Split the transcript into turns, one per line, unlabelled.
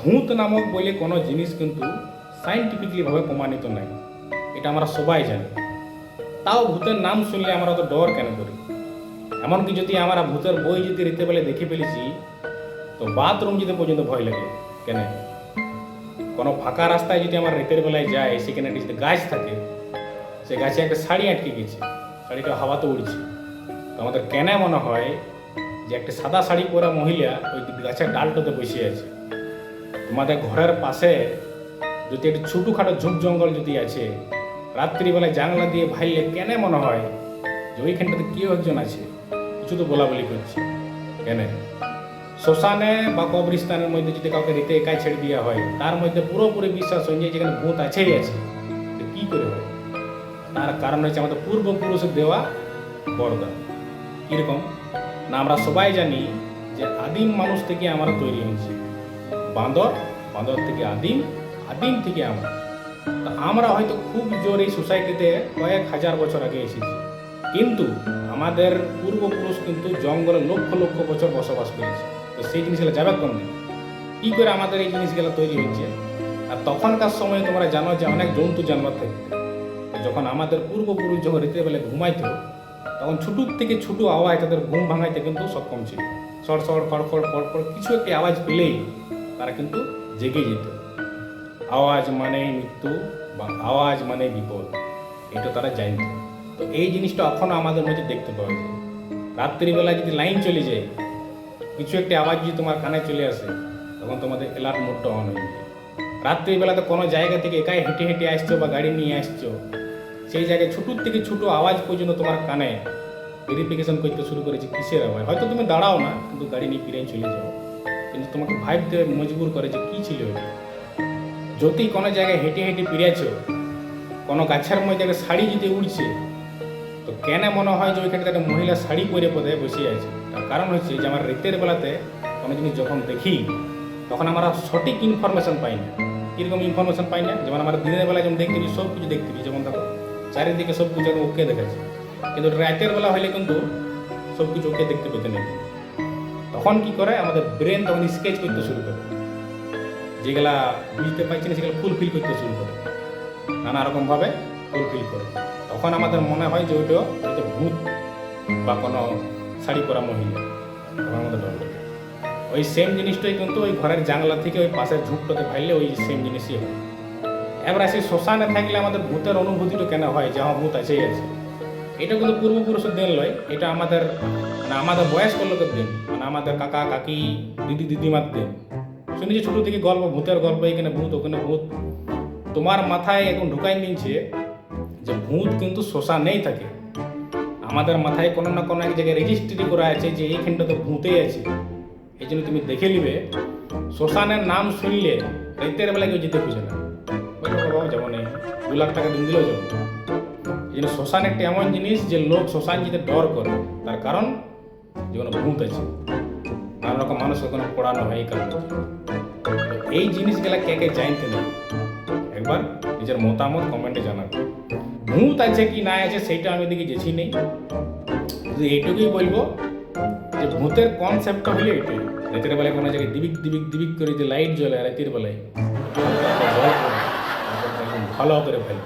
ভূত নামক বলে কোনো জিনিস কিন্তু সাইন্টিফিকলিভাবে প্রমাণিত নাই, এটা আমরা সবাই জানি। তাও ভূতের নাম শুনলে আমরা তো ডর কেন করি? এমনকি যদি আমরা ভূতের বই যদি রেতে বেলে দেখে ফেলেছি, তো বাথরুম যেতে পর্যন্ত ভয় লাগে কেন? কোনো ফাঁকা রাস্তায় যদি আমার রাতের বেলায় যায়, সেখানে যদি গাছ থাকে, সে গাছে একটা শাড়ি আটকে গেছে, শাড়িটা হাওয়াতে উড়ছে, তো আমাদের কেন মনে হয় যে একটা সাদা শাড়ি পরা মহিলা ওই গাছের ডালটাতে বসে আছে? তোমাদের ঘরের পাশে যদি একটু ছোটোখাটো ঝোপ জঙ্গল যদি আছে, রাত্রিবেলায় জানলা দিয়ে ভাইলে কেন মনে হয় যে ওইখানটাতে কেউ একজন আছে? কিছু তো বলা বলি করছে কেন? শ্মশানে বা কবরস্থানের মধ্যে যদি কাউকে রেতে একাই ছেড়ে দেওয়া হয়, তার মধ্যে পুরোপুরি বিশ্বাস হয়ে যায় যেখানে ভূত আছেই আছে। কি করে হয়? তার কারণ হচ্ছে আমাদের পূর্বপুরুষের দেওয়া বরদান। কীরকম না, আমরা সবাই জানি যে আদিম মানুষ থেকে আমরা তৈরি হয়েছি, বাঁদর, বাঁদর থেকে আদিম, আদিম থেকে আমরা। তা আমরা হয়তো খুব জোর এই সোসাইটিতে কয়েক হাজার বছর আগে এসেছি, কিন্তু আমাদের পূর্বপুরুষ কিন্তু জঙ্গলে লক্ষ লক্ষ বছর বসবাস করেছে। তো সেই জিনিসগুলো যাবে কোন দিন? কী করে আমাদের এই জিনিসগুলো তৈরি হয়েছে? আর তখনকার সময় তোমরা জানো যে অনেক জন্তু জানোয়ার থাকতো। যখন আমাদের পূর্বপুরুষ যখন রাত্রিবেলা ঘুমাইতো, তখন ছোটো থেকে ছোটো আওয়াজ তাদের ঘুম ভাঙাইতে কিন্তু সক্ষম ছিল। সড় সড় খড়খড় খড়খড় কিছু একটি আওয়াজ পেলেই তারা কিন্তু জেগে যেত। আওয়াজ মানে মৃত্যু বা আওয়াজ মানে বিপদ, এটা তারা জানত। তো এই জিনিসটা এখনও আমাদের মধ্যে দেখতে পাওয়া যায়। রাত্রিবেলা যদি লাইন চলে যায়, কিছু একটি আওয়াজ যদি তোমার কানে চলে আসে, তখন তোমাদের অ্যালার্ট মোডটা অন হয়ে যায়। রাত্রিবেলাতে কোনো জায়গা থেকে একাই হেঁটে হেঁটে আসছো বা গাড়ি নিয়ে আসছো, সেই জায়গায় ছোটোর থেকে ছোটো আওয়াজ পর্যন্ত তোমার কানে ভেরিফিকেশন করতে শুরু করেছে কিসের আওয়াজ। হয়তো তুমি দাঁড়াও না, কিন্তু গাড়ি নিয়ে ফিরে চলে যাও, কিন্তু তোমাকে ভাবতে মজবুর করে যে কী ছিল ওইটা। যদি কোনো জায়গায় হেঁটে হেঁটে ফিরেছ, কোনো গাছের মধ্যে একটা শাড়ি যদি উড়ছে, তো কেন মনে হয় যে ওইখানে একটা মহিলা শাড়ি পরে পদে বসে আছে? তার কারণ হচ্ছে যে আমার রাতের বেলাতে কোনো জিনিস যখন দেখি, তখন আমরা সঠিক ইনফরমেশন পাই না। কীরকম ইনফরমেশন পাই না? যেমন আমরা দিনের বেলা যেমন দেখতে পাই, সব কিছু দেখতে পাই, যেমন দেখো চারিদিকে সব কিছু ওকে দেখাচ্ছে, কিন্তু রাতের বেলা হলে কিন্তু সব কিছু ওকে দেখতে পেতে নেই। তখন কি করে, আমাদের ব্রেন তখন স্কেচ করতে শুরু করে, যেগুলা বুঝতে পারছি না সেগুলো ফুলফিল করতে শুরু করে, নানা রকমভাবে ফুলফিল করে। তখন আমাদের মনে হয় যে ওইটা হয়তো ভূত বা কোনো শাড়ি পরা মহিলা। তখন আমাদের ডর লাগে। ওই সেম জিনিসটাই কিন্তু ওই ঘরের জানলা থেকে ওই পাশের ঝুঁকটাতে ফেললে ওই সেম জিনিসই হয়। এবার আসি শ্মশানে থাকলে আমাদের ভূতের অনুভূতিটা কেন হয় যে আমার ভূত আছেই আছে? এটা কিন্তু পূর্বপুরুষের দেন লয়, এটা আমাদের মানে আমাদের বয়স্ক লোকের দেন, মানে আমাদের কাকা কাকি দিদি দিদিমার দেন। শুনেছি ছোটো থেকে গল্প, ভূতের গল্প, এখানে ভূত ওখানে ভূত। তোমার মাথায় এখন ঢুকাই নিচ্ছে যে ভূত কিন্তু শ্মশানেই থাকে। আমাদের মাথায় কোনো না কোনো এক জায়গায় রেজিস্ট্রি করা আছে যে এইখানটাতে ভূতেই আছে। এই জন্য তুমি দেখে নিবে, শ্মশানের নাম শুনলে রাতের বেলা কেউ যেতে খুঁজে না। বাবা যেমন 2 লাখ টাকা দিন দিলেও যাবো। এই জন্য শ্মশান একটা এমন জিনিস যে লোক শ্মশান যেতে ডর করে, তার কারণ যে কোনো ভূত আছে। নানা রকম মানুষ ওখানে পড়ানো হয় এই কারণে। এই জিনিসগুলা কে কে জানতে নেই, একবার নিজের মতামত কমেন্টে জানাবে। ভূত আছে কি না আছে সেইটা আমি দিকে গেছি নেই, শুধু এইটুকুই বলবো যে ভূতের কনসেপ্টটা হলে এটাই। রাতের বেলায় কোনো জায়গায় দিবিক দিবিক দিবিক করে যে লাইট জ্বলে রাতের বেলায়, ভালো করে ফেলে।